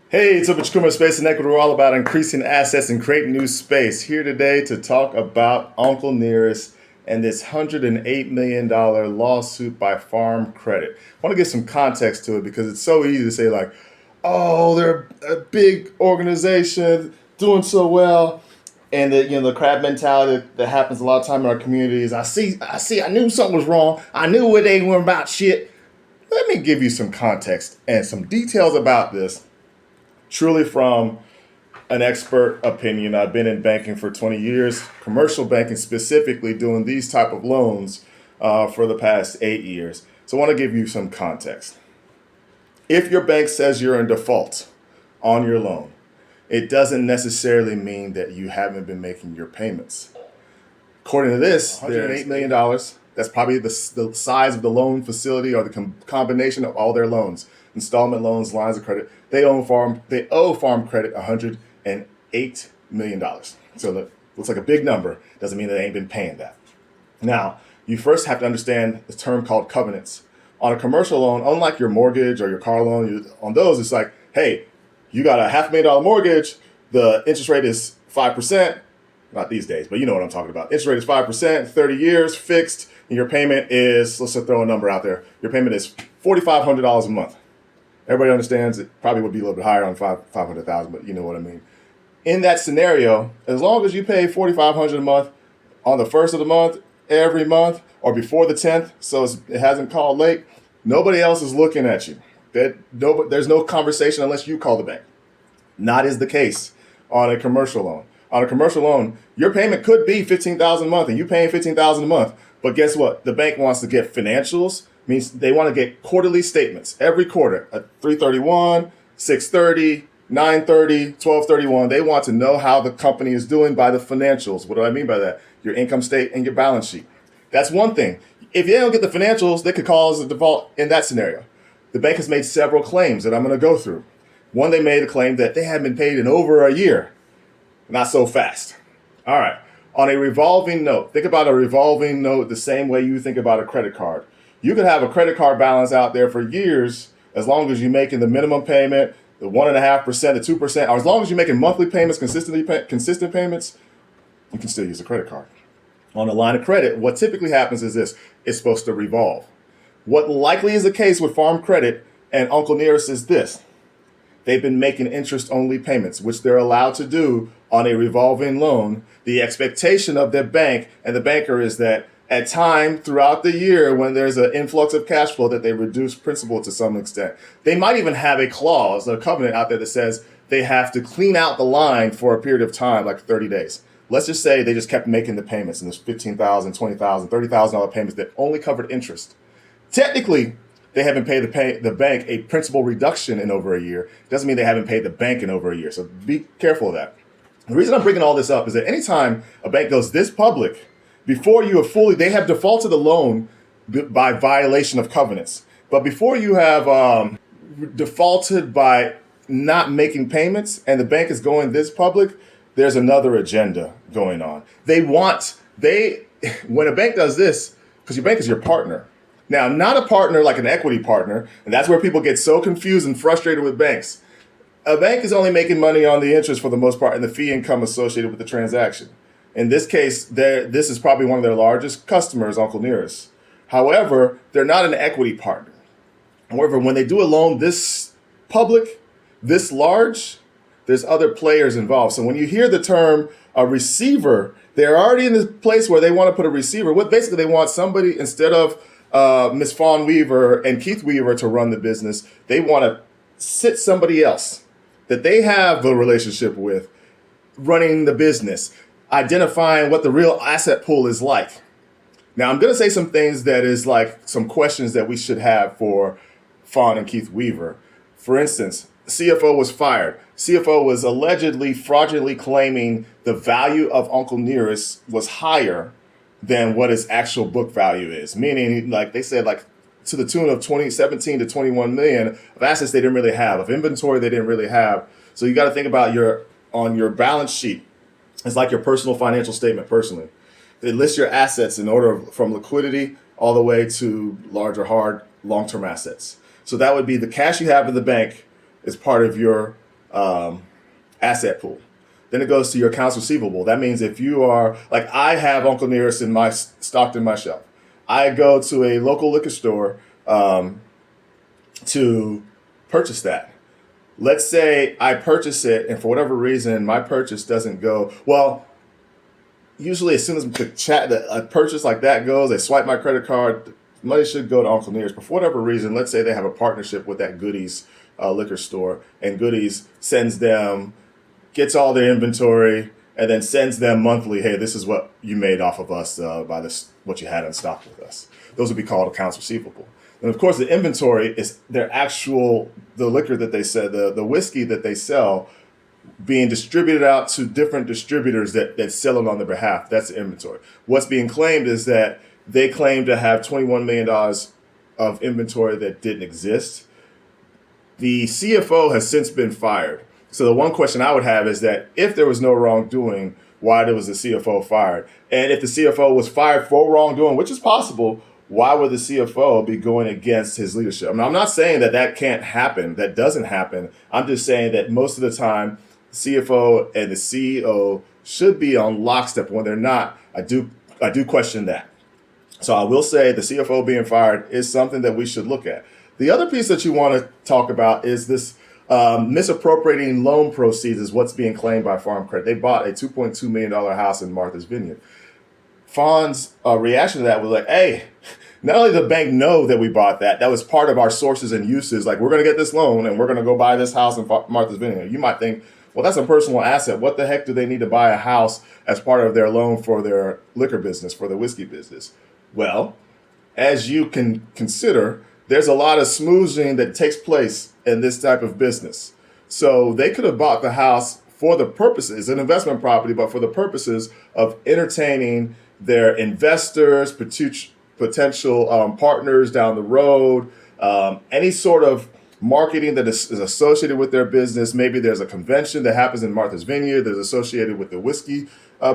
Hey, it's Rich Kumar Space and Equity. We're all about increasing assets and creating new space. Here today to talk about Uncle Nearest and this $108 million lawsuit by Farm Credit. I want to give some context to it because it's so easy to say, like, oh, they're a big organization doing so well. And the crab mentality that happens a lot of time in our communities. I knew something was wrong. I knew what they were about shit. Let me give you some context and some details about this truly from an expert opinion. I've been in banking for 20 years, commercial banking specifically, doing these type of loans for the past 8 years. So I want to give you some context. If your bank says you're in default on your loan, it doesn't necessarily mean that you haven't been making your payments. According to this, there's $8 million. That's probably the size of the loan facility or the combination of all their loans, installment loans, lines of credit. They owe Farm Credit $108 million. So it looks like a big number. Doesn't mean that they ain't been paying that. Now, you first have to understand the term called covenants. On a commercial loan, unlike your mortgage or your car loan, on those, it's like, hey, you got a $500,000 mortgage. The interest rate is 5%. Not these days, but you know what I'm talking about. Interest rate is 5%, 30 years, fixed, and your payment is, let's just throw a number out there. Your payment is $4,500 a month. Everybody understands it probably would be a little bit higher on 500,000, but you know what I mean. In that scenario, as long as you pay $4,500 a month on the first of the month, every month, or before the 10th, so it hasn't called late, nobody else is looking at you. There's no conversation unless you call the bank. Not is the case on a commercial loan. On a commercial loan, your payment could be $15,000 a month, and you're paying $15,000 a month. But guess what? The bank wants to get financials. Means they want to get quarterly statements every quarter at 3/31, 6/30, 9/30, 12/31. They want to know how the company is doing by the financials. What do I mean by that? Your income statement and your balance sheet. That's one thing. If you don't get the financials, they could cause a default in that scenario. The bank has made several claims that I'm going to go through. One, they made a claim that they hadn't been paid in over a year. Not so fast. All right. On a revolving note, think about a revolving note the same way you think about a credit card. You could have a credit card balance out there for years as long as you're making the minimum payment, the 1.5%, the 2%, or as long as you're making monthly payments, consistent payments, you can still use a credit card. On a line of credit, what typically happens is this: it's supposed to revolve. What likely is the case with Farm Credit and Uncle Nearest is this: they've been making interest-only payments, which they're allowed to do on a revolving loan. The expectation of their bank and the banker is that at time throughout the year when there's an influx of cash flow that they reduce principal to some extent. They might even have a clause, a covenant out there that says they have to clean out the line for a period of time, like 30 days. Let's just say they just kept making the payments and there's $15,000, $20,000, $30,000 payments that only covered interest. Technically, they haven't paid the bank a principal reduction in over a year. Doesn't mean they haven't paid the bank in over a year. So be careful of that. The reason I'm bringing all this up is that anytime a bank goes this public, before you have they have defaulted the loan by violation of covenants. But before you have defaulted by not making payments and the bank is going this public, there's another agenda going on. When a bank does this, because your bank is your partner. Now, not a partner like an equity partner, and that's where people get so confused and frustrated with banks. A bank is only making money on the interest for the most part and the fee income associated with the transaction. In this case, this is probably one of their largest customers, Uncle Nearest. However, they're not an equity partner. However, when they do a loan this public, this large, there's other players involved. So when you hear the term a receiver, they're already in this place where they want to put a receiver. What basically they want somebody, instead of Ms. Fawn Weaver and Keith Weaver to run the business, they want to sit somebody else that they have a relationship with running the business, identifying what the real asset pool is like. Now, I'm going to say some things that is like some questions that we should have for Fawn and Keith Weaver. For instance, CFO was fired. CFO was allegedly fraudulently claiming the value of Uncle Nearest was higher than what his actual book value is. Meaning, like they said, like to the tune of 17 to 21 million of assets they didn't really have, of inventory they didn't really have. So you got to think about on your balance sheet. It's like your personal financial statement personally. It lists your assets in order from liquidity all the way to large or hard long-term assets. So that would be the cash you have in the bank is part of your asset pool. Then it goes to your accounts receivable. That means if you are, like I have Uncle Nearest in my stocked in my shelf. I go to a local liquor store to purchase that. Let's say I purchase it, and for whatever reason, my purchase doesn't go well. Usually, as soon as a purchase like that goes, they swipe my credit card. Money should go to Uncle Nearest. But for whatever reason, let's say they have a partnership with that Goodies liquor store, and Goodies sends them, gets all their inventory, and then sends them monthly. Hey, this is what you made off of us by this, what you had in stock with us. Those would be called accounts receivable. And of course, the inventory is their actual the liquor that they sell, the whiskey that they sell, being distributed out to different distributors that sell it on their behalf. That's the inventory. What's being claimed is that they claim to have $21 million of inventory that didn't exist. The CFO has since been fired. So the one question I would have is that if there was no wrongdoing, why was the CFO fired? And if the CFO was fired for wrongdoing, which is possible, why would the CFO be going against his leadership? I mean, I'm not saying that can't happen, that doesn't happen. I'm just saying that most of the time, the CFO and the CEO should be on lockstep. When they're not, I do question that. So I will say the CFO being fired is something that we should look at. The other piece that you want to talk about is this misappropriating loan proceeds is what's being claimed by Farm Credit. They bought a $2.2 million house in Martha's Vineyard. Fawn's reaction to that was like, hey, not only did the bank know that we bought that was part of our sources and uses. Like, we're going to get this loan and we're going to go buy this house in Martha's Vineyard. You might think, well, that's a personal asset. What the heck do they need to buy a house as part of their loan for their liquor business, for the whiskey business? Well, as you can consider, there's a lot of smoothing that takes place in this type of business. So they could have bought the house for the purposes, an investment property, but for the purposes of entertaining their investors, potential partners down the road, any sort of marketing that is associated with their business. Maybe there's a convention that happens in Martha's Vineyard that's associated with the whiskey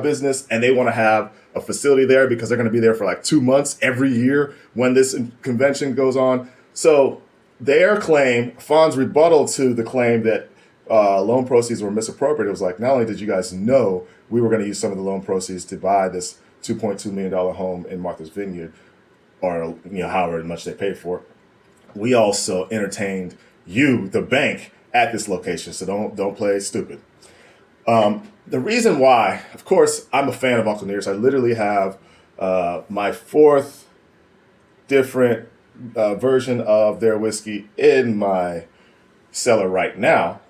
business, and they want to have a facility there because they're going to be there for like 2 months every year when this convention goes on. So their claim, Fawn's rebuttal to the claim that loan proceeds were misappropriated, was like, not only did you guys know we were going to use some of the loan proceeds to buy this $2.2 million home in Martha's Vineyard, or however much they paid for it, we also entertained you, the bank, at this location. So don't play stupid. The reason why, of course, I'm a fan of Uncle Nearest. I literally have my fourth different version of their whiskey in my cellar right now.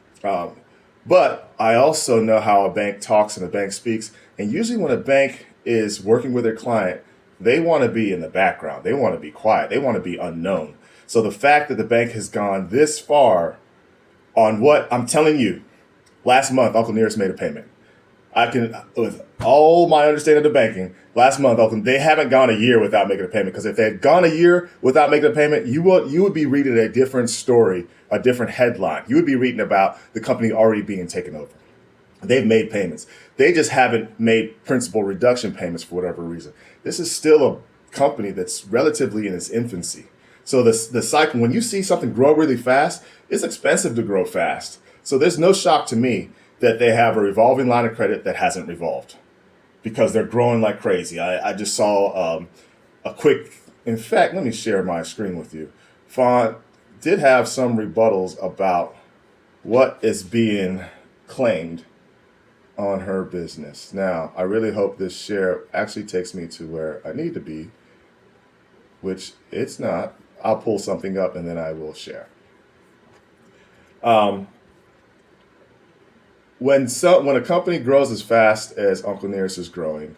But I also know how a bank talks and a bank speaks. And usually when a bank is working with their client, they want to be in the background. They want to be quiet. They want to be unknown. So the fact that the bank has gone this far on what I'm telling you, last month, Uncle Nearest made a payment. I can, with all my understanding of banking, last month, they haven't gone a year without making a payment. Because if they had gone a year without making a payment, you would be reading a different story, a different headline. You would be reading about the company already being taken over. They've made payments. They just haven't made principal reduction payments for whatever reason. This is still a company that's relatively in its infancy. So the cycle, when you see something grow really fast, it's expensive to grow fast. So there's no shock to me that they have a revolving line of credit that hasn't revolved because they're growing like crazy. I just saw a quick, in fact, let me share my screen with you. Fawn did have some rebuttals about what is being claimed on her business. Now, I really hope this share actually takes me to where I need to be, which it's not. I'll pull something up and then I will share. When a company grows as fast as Uncle Nearest is growing,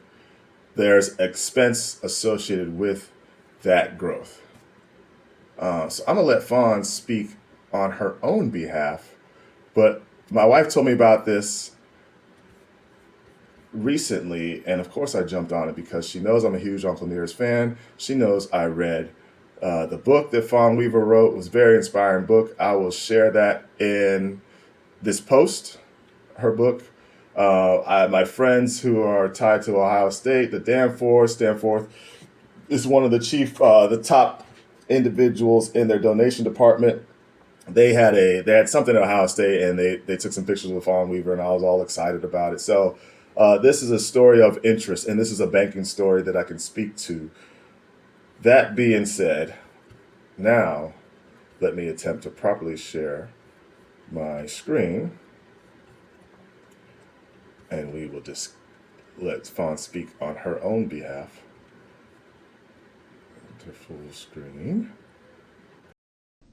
there's expense associated with that growth. So I'm going to let Fawn speak on her own behalf, but my wife told me about this recently, and of course I jumped on it because she knows I'm a huge Uncle Nearest fan. She knows I read the book that Fawn Weaver wrote. It was a very inspiring book. I will share that in this post, her book. My friends who are tied to Ohio State, the Danforth is one of the top individuals in their donation department. they had something at Ohio State, and they took some pictures with Fawn Weaver, and I was all excited about it. So this is a story of interest, and this is a banking story that I can speak to. That being said, now let me attempt to properly share my screen, and we will just let Fawn speak on her own behalf. To full screen.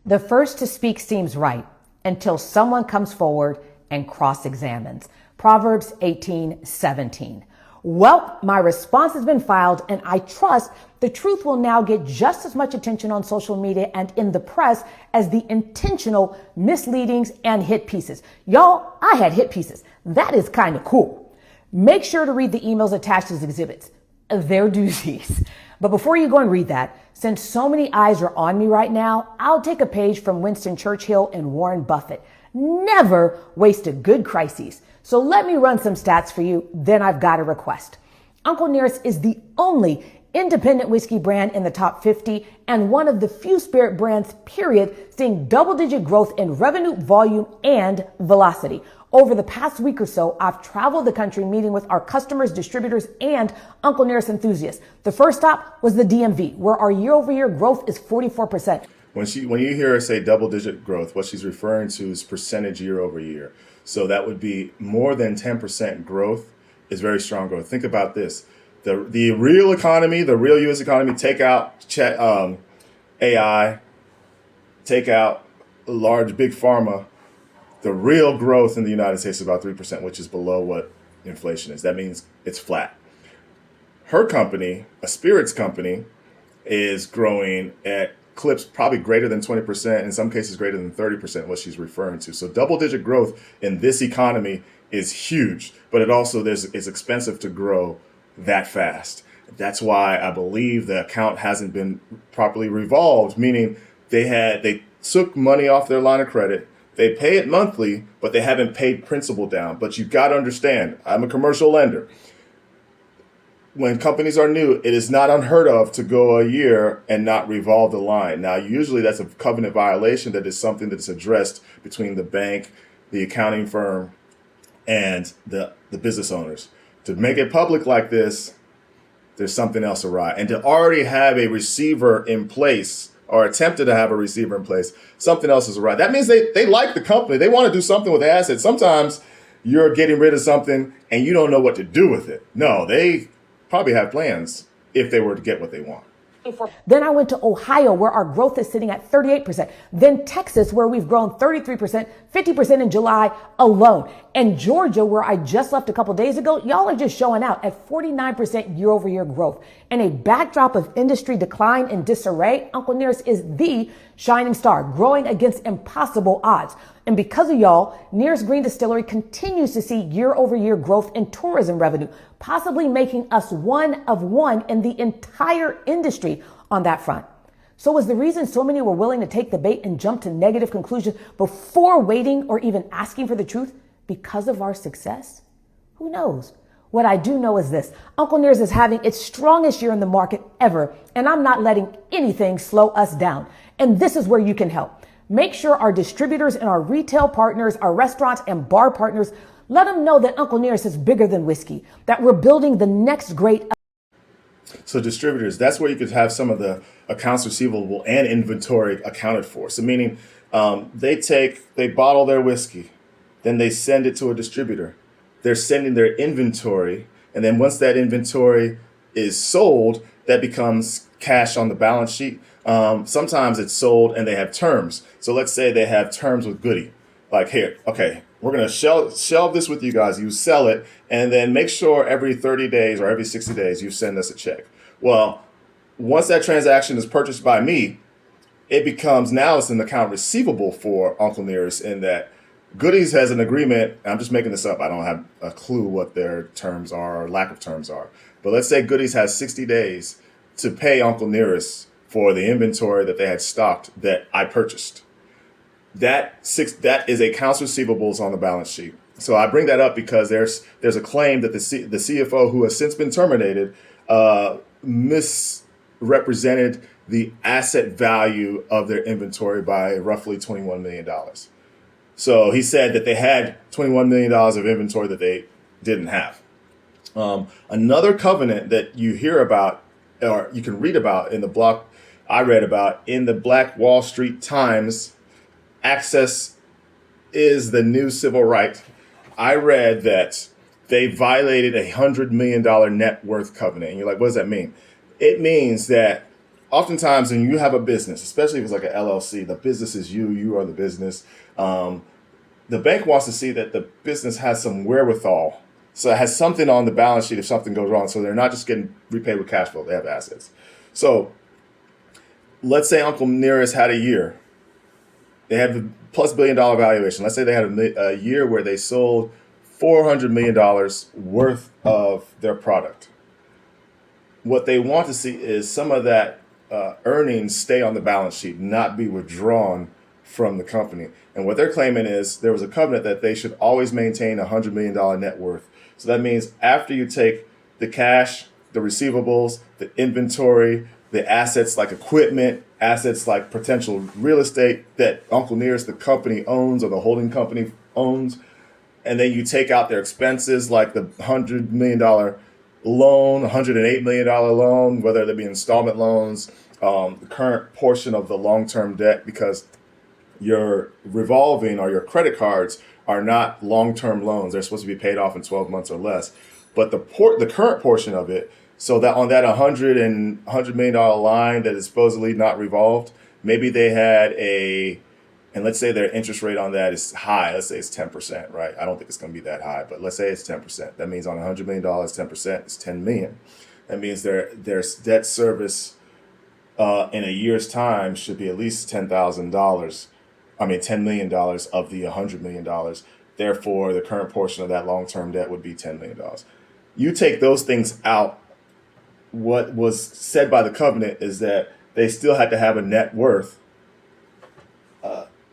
The first to speak seems right until someone comes forward and cross-examines. Proverbs 18:17. Well, my response has been filed, and I trust the truth will now get just as much attention on social media and in the press as the intentional misleadings and hit pieces. Y'all, I had hit pieces. That is kind of cool. Make sure to read the emails attached as exhibits. They're doozies. But before you go and read that, since so many eyes are on me right now, I'll take a page from Winston Churchill and Warren Buffett. Never waste a good crisis. So let me run some stats for you, then I've got a request. Uncle Nearest is the only independent whiskey brand in the top 50 and one of the few spirit brands, period, seeing double-digit growth in revenue, volume, and velocity. Over the past week or so, I've traveled the country meeting with our customers, distributors, and Uncle Nearest enthusiasts. The first stop was the DMV, where our year-over-year growth is 44%. When you hear her say double-digit growth, what she's referring to is percentage year over year. So that would be more than 10% growth is very strong growth. Think about this. The real economy, the real U.S. economy, take out AI, take out large, big pharma. The real growth in the United States is about 3%, which is below what inflation is. That means it's flat. Her company, a spirits company, is growing at clips probably greater than 20%, in some cases greater than 30%, what she's referring to. So double-digit growth in this economy is huge, but it's expensive to grow that fast. That's why I believe the account hasn't been properly revolved, meaning they took money off their line of credit. They pay it monthly, but they haven't paid principal down. But you've got to understand, I'm a commercial lender. When companies are new, it is not unheard of to go a year and not revolve the line. Now, usually that's a covenant violation that is something that's addressed between the bank, the accounting firm, and the business owners. To make it public like this, there's something else awry. And to already have a receiver in place or attempted to have a receiver in place, something else is awry. That means they like the company. They want to do something with the assets. Sometimes you're getting rid of something and you don't know what to do with it. No, they probably have plans if they were to get what they want. Then I went to Ohio, where our growth is sitting at 38%. Then Texas, where we've grown 33%, 50% in July alone. And Georgia, where I just left a couple days ago, y'all are just showing out at 49% year over year growth. In a backdrop of industry decline and disarray, Uncle Nearest is the shining star, growing against impossible odds. And because of y'all, Nearest Green Distillery continues to see year over year growth in tourism revenue, possibly making us one of one in the entire industry on that front. So was the reason so many were willing to take the bait and jump to negative conclusions before waiting or even asking for the truth because of our success? Who knows? What I do know is this: Uncle Nearest is having its strongest year in the market ever, and I'm not letting anything slow us down. And this is where you can help. Make sure our distributors and our retail partners, our restaurants and bar partners, let them know that Uncle Nearest is bigger than whiskey, that we're building the next great. So distributors, that's where you could have some of the accounts receivable and inventory accounted for. So meaning they bottle their whiskey, then they send it to a distributor. They're sending their inventory, and then once that inventory is sold, that becomes cash on the balance sheet. Sometimes it's sold and they have terms. So let's say they have terms with Goody. Like, here, okay, we're going to shelve this with you guys. You sell it, and then make sure every 30 days or every 60 days you send us a check. Well, once that transaction is purchased by me, it becomes now it's an account receivable for Uncle Nearest, in that Goodies has an agreement. I'm just making this up. I don't have a clue what their terms are or lack of terms are. But let's say Goodies has 60 days to pay Uncle Nearest for the inventory that they had stocked that I purchased. That is accounts receivables on the balance sheet. So I bring that up because there's a claim that the CFO, who has since been terminated, misrepresented the asset value of their inventory by roughly $21 million. So he said that they had $21 million of inventory that they didn't have. Another covenant that you hear about, or you can read about in the block I read about in the Black Wall Street Times, access is the new civil right. I read that they violated $100 million net worth covenant. And you're like, what does that mean? It means that oftentimes when you have a business, especially if it's like an LLC, the business is you, you are the business. The bank wants to see that the business has some wherewithal. So it has something on the balance sheet if something goes wrong. So they're not just getting repaid with cash flow, they have assets. So let's say Uncle Nearest had a year. They have a plus $1 billion valuation. Let's say they had a year where they sold $400 million worth of their product. What they want to see is some of that earnings stay on the balance sheet, not be withdrawn from the company. And what they're claiming is there was a covenant that they should always maintain $100 million net worth. So that means after you take the cash, the receivables, the inventory, the assets like equipment, assets like potential real estate that Uncle Nearest, the company owns or the holding company owns, and then you take out their expenses like the $100 million loan, $108 million loan, whether they be installment loans, the current portion of the long-term debt, because your revolving or your credit cards are not long-term loans. They're supposed to be paid off in 12 months or less. But the current portion of it, so that on that $100 million line that is supposedly not revolved, maybe they had and let's say their interest rate on that is high. Let's say it's 10%, right? I don't think it's going to be that high, but let's say it's 10%. That means on $100 million, 10% is $10 million. That means their debt service in a year's time should be at least $10,000. I mean, $10 million of the $100 million. Therefore, the current portion of that long-term debt would be $10 million. You take those things out, what was said by the covenant is that they still had to have a net worth,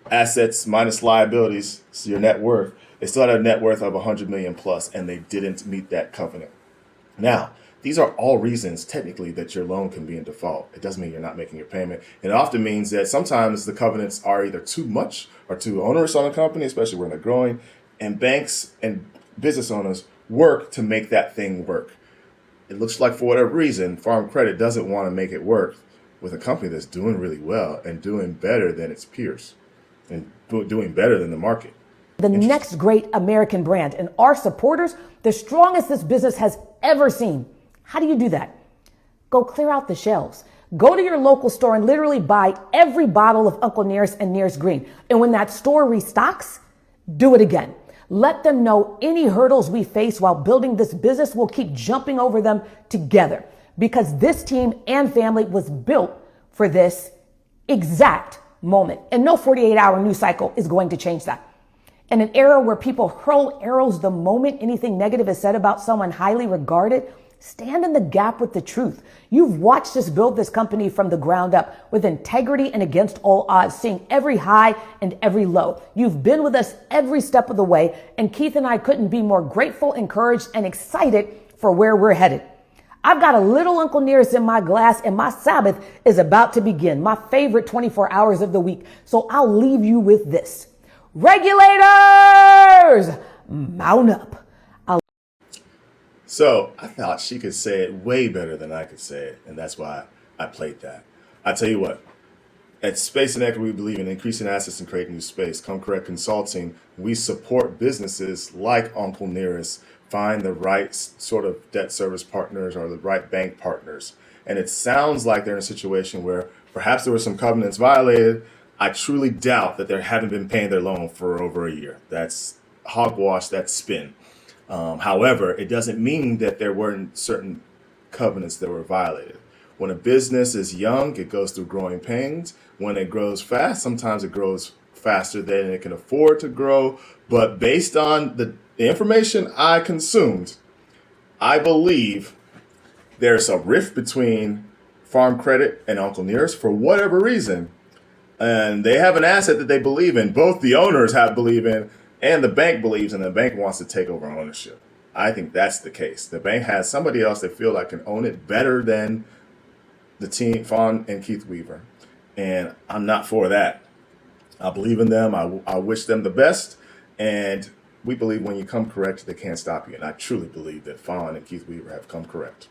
assets minus liabilities, so your net worth. They still had a net worth of 100 million plus, and they didn't meet that covenant. Now, these are all reasons technically that your loan can be in default. It doesn't mean you're not making your payment. It often means that sometimes the covenants are either too much or too onerous on a company, especially when they're growing, and banks and business owners work to make that thing work. It looks like for whatever reason, Farm Credit doesn't want to make it work with a company that's doing really well and doing better than its peers and doing better than the market. The next great American brand, and our supporters, the strongest this business has ever seen. How do you do that? Go clear out the shelves. Go to your local store and literally buy every bottle of Uncle Nearest and Nearest Green. And when that store restocks, do it again. Let them know any hurdles we face while building this business, we'll keep jumping over them together, because this team and family was built for this exact moment. And no 48-hour news cycle is going to change that. In an era where people hurl arrows the moment anything negative is said about someone highly regarded, stand in the gap with the truth. You've watched us build this company from the ground up with integrity and against all odds, seeing every high and every low. You've been with us every step of the way, and Keith and I couldn't be more grateful, encouraged, and excited for where we're headed. I've got a little Uncle Nearest in my glass, and my Sabbath is about to begin, my favorite 24 hours of the week. So I'll leave you with this. Regulators, mount up. So I thought she could say it way better than I could say it, and that's why I played that. I tell you what, at Space and Equity, we believe in increasing assets and creating new space. Come Correct Consulting, we support businesses like Uncle Nearest find the right sort of debt service partners or the right bank partners. And it sounds like they're in a situation where perhaps there were some covenants violated. I truly doubt that they haven't been paying their loan for over a year. That's hogwash, that's spin. However, it doesn't mean that there weren't certain covenants that were violated. When a business is young, it goes through growing pains. When it grows fast, sometimes it grows faster than it can afford to grow. But based on the information I consumed, I believe there's a rift between Farm Credit and Uncle Nearest for whatever reason. And they have an asset that they believe in. Both the owners believe in, and the bank believes in. The bank wants to take over ownership. I think that's the case. The bank has somebody else they feel like can own it better than the team, Fawn and Keith Weaver. And I'm not for that. I believe in them. I wish them the best. And we believe when you come correct, they can't stop you. And I truly believe that Fawn and Keith Weaver have come correct.